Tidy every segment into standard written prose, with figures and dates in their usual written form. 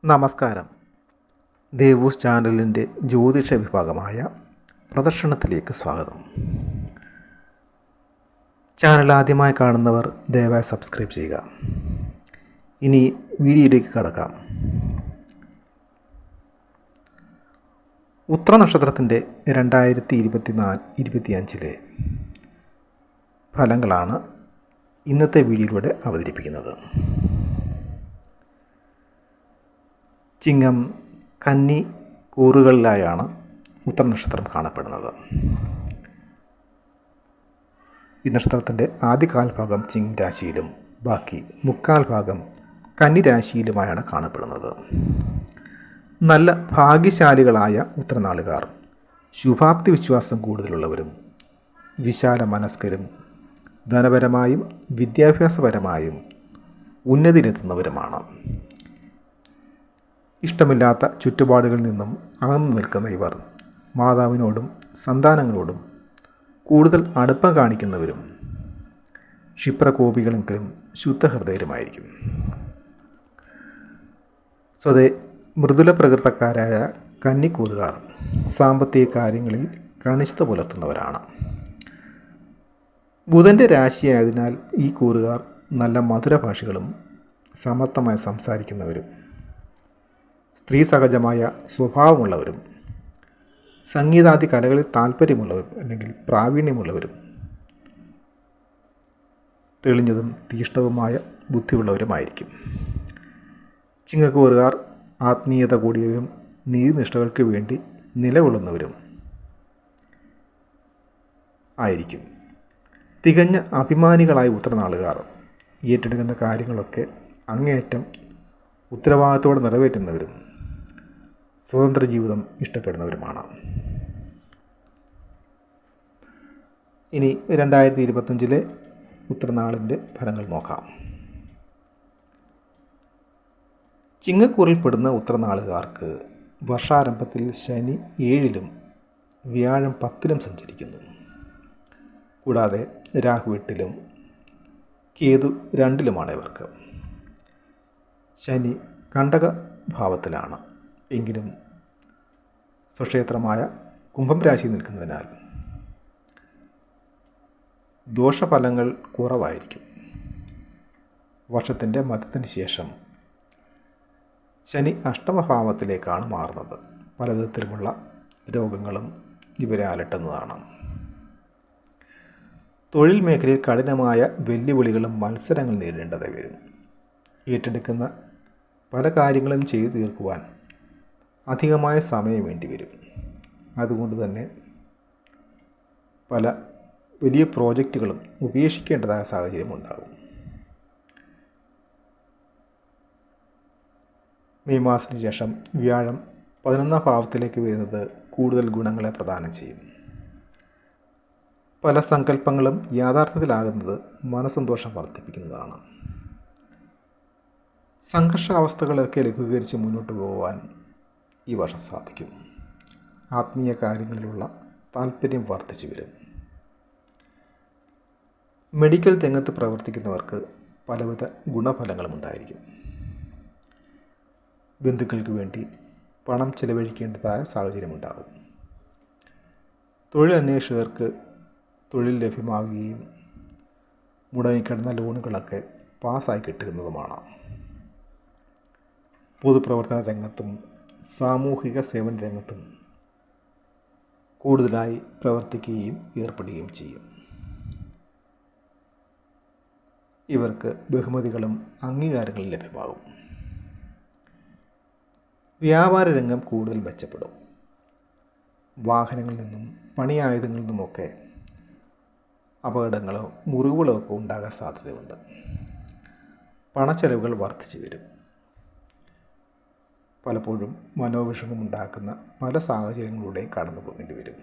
നമസ്കാരം. ദേവൂസ് ചാനലിൻ്റെ ജ്യോതിഷ വിഭാഗമായ പ്രദർശനത്തിലേക്ക് സ്വാഗതം. ചാനൽ ആദ്യമായി കാണുന്നവർ ദയവായി സബ്സ്ക്രൈബ് ചെയ്യുക. ഇനി വീഡിയോയിലേക്ക് കടക്കാം. ഉത്ര നക്ഷത്രത്തിൻ്റെ 2024-25 ഫലങ്ങളാണ് ഇന്നത്തെ വീഡിയോയിലൂടെ അവതരിപ്പിക്കുന്നത്. ചിങ്ങം, കന്നി കൂറുകളിലായാണ് ഉത്തരനക്ഷത്രം കാണപ്പെടുന്നത്. ഈ നക്ഷത്രത്തിൻ്റെ ആദ്യ കാൽഭാഗം ചിങ്ങം രാശിയിലും ബാക്കി മുക്കാൽ ഭാഗം കന്നി രാശിയിലുമായാണ് കാണപ്പെടുന്നത്. നല്ല ഭാഗ്യശാലികളായ ഉത്തരനാളുകാർ ശുഭാപ്തി വിശ്വാസം കൂടുതലുള്ളവരും വിശാല മനസ്കരും ധനപരമായും വിദ്യാഭ്യാസപരമായും ഉന്നതിയിലെത്തുന്നവരുമാണ്. ഇഷ്ടമില്ലാത്ത ചുറ്റുപാടുകളിൽ നിന്നും അകന്നു നിൽക്കുന്ന ഇവർ മാതാവിനോടും സന്താനങ്ങളോടും കൂടുതൽ അടുപ്പം കാണിക്കുന്നവരും ക്ഷിപ്രകോപികളെങ്കിലും ശുദ്ധഹൃദയരുമായിരിക്കും. സ്വതേ മൃദുല പ്രകൃതക്കാരായ കന്നിക്കൂറുകാർ സാമ്പത്തിക കാര്യങ്ങളിൽ കണിശത പുലർത്തുന്നവരാണ്. ബുധൻ്റെ രാശിയായതിനാൽ ഈ കൂറുകാർ നല്ല മധുരഭാഷികളും സമർത്ഥമായി സംസാരിക്കുന്നവരും സ്ത്രീ സഹജമായ സ്വഭാവമുള്ളവരും സംഗീതാദി കലകളിൽ താല്പര്യമുള്ളവരും അല്ലെങ്കിൽ പ്രാവീണ്യമുള്ളവരും തെളിഞ്ഞതും തീഷ്ണവുമായ ബുദ്ധിയുള്ളവരുമായിരിക്കും. ചിങ്ങക്കൂറുകാർ ആത്മീയത കൂടിയവരും നീതിനിഷ്ഠകൾക്ക് വേണ്ടി നിലകൊള്ളുന്നവരും ആയിരിക്കും. തികഞ്ഞ അഭിമാനികളായ ഉത്തരനാളുകാർ ഏറ്റെടുക്കുന്ന കാര്യങ്ങളൊക്കെ അങ്ങേയറ്റം ഉത്തരവാദിത്തോടെ നിറവേറ്റുന്നവരും സ്വതന്ത്ര ജീവിതം ഇഷ്ടപ്പെടുന്നവരുമാണ്. ഇനി 2025 ഉത്തരനാളിൻ്റെ ഫലങ്ങൾ നോക്കാം. ചിങ്ങക്കൂറിൽപ്പെടുന്ന ഉത്തരനാളുകാർക്ക് വർഷാരംഭത്തിൽ ശനി 7-ലും വ്യാഴം 10-ലും സഞ്ചരിക്കുന്നു. കൂടാതെ രാഹു 8-ലും കേതു 2-ലുമാണ് ഇവർക്ക്. ശനി കണ്ടക ഭാവത്തിലാണ് എങ്കിലും സ്വക്ഷേത്രമായ കുംഭം രാശി നിൽക്കുന്നതിനാൽ ദോഷഫലങ്ങൾ കുറവായിരിക്കും. വർഷത്തിൻ്റെ മധ്യത്തിന് ശേഷം ശനി അഷ്ടമഭാവത്തിലേക്കാണ് മാറുന്നത്. പലവിധത്തിലുമുള്ള രോഗങ്ങളും ഇവരെ അലട്ടുന്നതാണ്. തൊഴിൽ മേഖലയിൽ കഠിനമായ വെല്ലുവിളികളും മത്സരങ്ങൾ നേരിടേണ്ടതായി വരും. ഏറ്റെടുക്കുന്ന പല കാര്യങ്ങളും ചെയ്തു തീർക്കുവാൻ അധികമായ സമയം വേണ്ടിവരും. അതുകൊണ്ട് തന്നെ പല വലിയ പ്രോജക്റ്റുകളും ഉപേക്ഷിക്കേണ്ടതായ സാഹചര്യം ഉണ്ടാകും. മെയ് മാസത്തിന് ശേഷം വ്യാഴം 11-ാം ഭാവത്തിലേക്ക് വരുന്നത് കൂടുതൽ ഗുണങ്ങളെ പ്രദാനം ചെയ്യും. പല സങ്കല്പങ്ങളും യാഥാർത്ഥ്യത്തിലാകുന്നത് മനസ്സന്തോഷം വർദ്ധിപ്പിക്കുന്നതാണ്. സംഘർഷാവസ്ഥകളൊക്കെ ലഘൂകരിച്ച് മുന്നോട്ട് പോകുവാൻ ഈ വർഷം സാധിക്കും. ആത്മീയ കാര്യങ്ങളിലുള്ള താല്പര്യം വർദ്ധിച്ചു വരും. മെഡിക്കൽ രംഗത്ത് പ്രവർത്തിക്കുന്നവർക്ക് പലവിധ ഗുണഫലങ്ങളും ഉണ്ടായിരിക്കും. ബന്ധുക്കൾക്ക് വേണ്ടി പണം ചെലവഴിക്കേണ്ടതായ സാഹചര്യമുണ്ടാകും. തൊഴിലന്വേഷകർക്ക് തൊഴിൽ ലഭ്യമാവുകയും മുടങ്ങിക്കിടന്ന ലോണുകളൊക്കെ പാസ്സായി കിട്ടുന്നതുമാണ്. പൊതുപ്രവർത്തന രംഗത്തും സാമൂഹിക സേവന രംഗത്തും കൂടുതലായി പ്രവർത്തിക്കുകയും ഏർപ്പെടുകയും ചെയ്യും. ഇവർക്ക് ബഹുമതികളും അംഗീകാരങ്ങളും ലഭ്യമാകും. വ്യാപാര രംഗം കൂടുതൽ മെച്ചപ്പെടും. വാഹനങ്ങളിൽ നിന്നും പണിയായുധങ്ങളിൽ നിന്നുമൊക്കെ അപകടങ്ങളോ മുറിവുകളോ ഒക്കെ ഉണ്ടാകാൻ സാധ്യതയുണ്ട്. പണച്ചെലവുകൾ വർദ്ധിച്ചു വരും. പലപ്പോഴും മനോവിഷമമുണ്ടാക്കുന്ന പല സാഹചര്യങ്ങളിലൂടെയും കടന്നു പോകേണ്ടി വരും.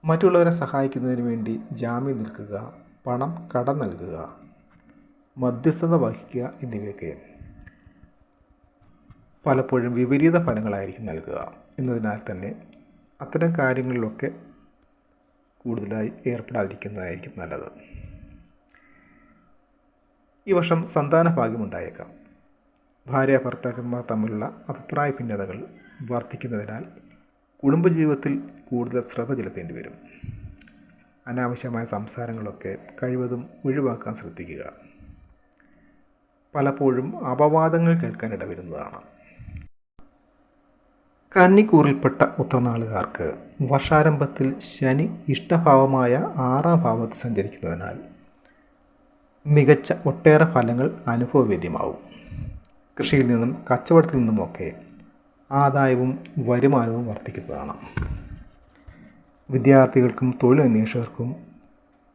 മറ്റുള്ളവരെ സഹായിക്കുന്നതിന് വേണ്ടി ജാമ്യം നിൽക്കുക, പണം കടം നൽകുക, മധ്യസ്ഥത വഹിക്കുക എന്നിവയൊക്കെ പലപ്പോഴും വിപരീത ഫലങ്ങളായിരിക്കും നൽകുക. എന്നതിനാൽ തന്നെ അത്തരം കാര്യങ്ങളിലൊക്കെ കൂടുതലായി ഏർപ്പെടാതിരിക്കുന്നതായിരിക്കും നല്ലത്. ഈ വർഷം സന്താന ഭാഗ്യമുണ്ടായേക്കാം. ഭാര്യ ഭർത്താക്കന്മാർ തമ്മിലുള്ള അഭിപ്രായ ഭിന്നതകൾ വർദ്ധിക്കുന്നതിനാൽ കുടുംബജീവിതത്തിൽ കൂടുതൽ ശ്രദ്ധ ചെലുത്തേണ്ടി വരും. അനാവശ്യമായ സംസാരങ്ങളൊക്കെ കഴിവതും ഒഴിവാക്കാൻ ശ്രദ്ധിക്കുക. പലപ്പോഴും അപവാദങ്ങൾ കേൾക്കാനിട വരുന്നതാണ്. കന്നിക്കൂറിൽപ്പെട്ട ഉത്രനാളുകാർക്ക് വർഷാരംഭത്തിൽ ശനി ഇഷ്ടഭാവമായ 6-ാം ഭാവത്തിൽ സഞ്ചരിക്കുന്നതിനാൽ മികച്ച ഒട്ടേറെ ഫലങ്ങൾ അനുഭവവേദ്യമാവും. കൃഷിയിൽ നിന്നും കച്ചവടത്തിൽ നിന്നുമൊക്കെ ആദായവും വരുമാനവും വർദ്ധിക്കുന്നതാണ്. വിദ്യാർത്ഥികൾക്കും തൊഴിലന്വേഷകർക്കും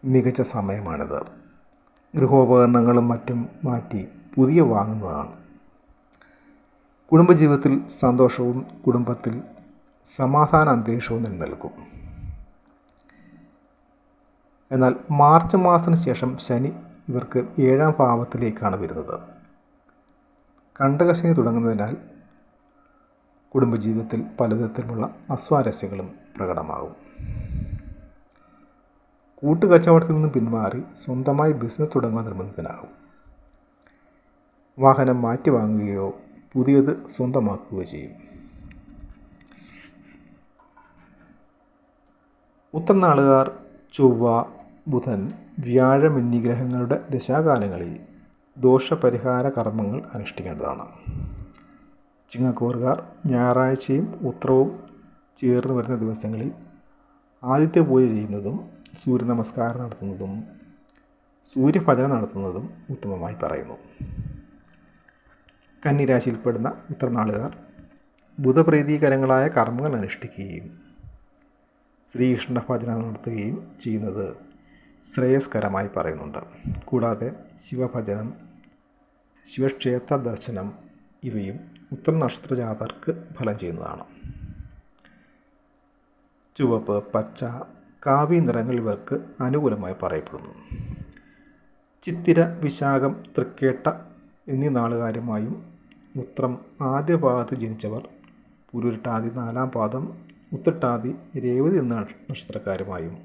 മികച്ച സമയമാണിത്. ഗൃഹോപകരണങ്ങളും മറ്റും മാറ്റി പുതിയ വാങ്ങുന്നതാണ്. കുടുംബജീവിതത്തിൽ സന്തോഷവും കുടുംബത്തിൽ സമാധാന അന്തരീക്ഷവും നിലനിൽക്കും. എന്നാൽ മാർച്ച് മാസത്തിന് ശേഷം ശനി ഇവർക്ക് 7-ാം ഭാവത്തിലേക്കാണ് വരുന്നത്. കണ്ടകശനി തുടങ്ങുന്നതിനാൽ കുടുംബജീവിതത്തിൽ പലവിധത്തിലുള്ള അസ്വാരസ്യങ്ങളും പ്രകടമാകും. കൂട്ടുകച്ചവടത്തിൽ നിന്നും പിന്മാറി സ്വന്തമായി ബിസിനസ് തുടങ്ങാൻ നിർബന്ധിതനാകും. വാഹനം മാറ്റി വാങ്ങുകയോ പുതിയത് സ്വന്തമാക്കുകയോ ചെയ്യും. ഉത്രനാളുകാർ ചൊവ്വ, ബുധൻ, വ്യാഴം എന്നീ ഗ്രഹങ്ങളുടെ ദശാകാലങ്ങളിൽ ദോഷപരിഹാര കർമ്മങ്ങൾ അനുഷ്ഠിക്കേണ്ടതാണ്. ചിങ്ങക്കൂറുകാർ ഞായറാഴ്ചയും ഉത്രവും ചേർന്ന് വരുന്ന ദിവസങ്ങളിൽ ആദിത്യ പൂജ ചെയ്യുന്നതും സൂര്യ നമസ്കാരം നടത്തുന്നതും സൂര്യഭജനം നടത്തുന്നതും ഉത്തമമായി പറയുന്നു. കന്നിരാശിയിൽപ്പെടുന്ന ഉത്രനാളുകാർ ബുധപ്രീതികരങ്ങളായ കർമ്മങ്ങൾ അനുഷ്ഠിക്കുകയും ശ്രീകൃഷ്ണ ഭജനം നടത്തുകയും ചെയ്യുന്നത് ശ്രേയസ്കരമായി പറയുന്നുണ്ട്. കൂടാതെ ശിവഭജനം, ശിവക്ഷേത്ര ദർശനം ഇവയും ഉത്തര നക്ഷത്ര ജാതർക്ക് ഫലം ചെയ്യുന്നതാണ്. ചുവപ്പ്, പച്ച, കാവി നിറങ്ങൾ ഇവർക്ക് അനുകൂലമായി പറയപ്പെടുന്നു. ചിത്തിര, വിശാഖം, തൃക്കേട്ട എന്നീ നാളുകാരുമായും ഉത്രം ആദ്യ പാദത്തിൽ ജനിച്ചവർ പുരുരുട്ടാതി 4-ാം പാദം, ഉത്രട്ടാതി, രേവതി എന്ന നക്ഷത്രക്കാരുമായും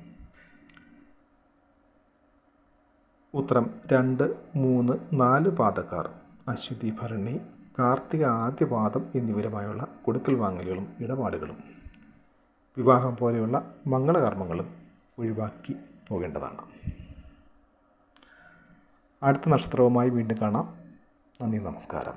ഉത്രം 2, 3, 4 പാദക്കാർ അശ്വതി, ഭരണി, കാർത്തിക ആദ്യ പാദം എന്നിവരുമായുള്ള കൊടുക്കൽ വാങ്ങലുകളും ഇടപാടുകളും വിവാഹം പോലെയുള്ള മംഗളകർമ്മങ്ങളും ഒഴിവാക്കി പോകേണ്ടതാണ്. അടുത്ത നക്ഷത്രവുമായി വീണ്ടും കാണാം. നന്ദി, നമസ്കാരം.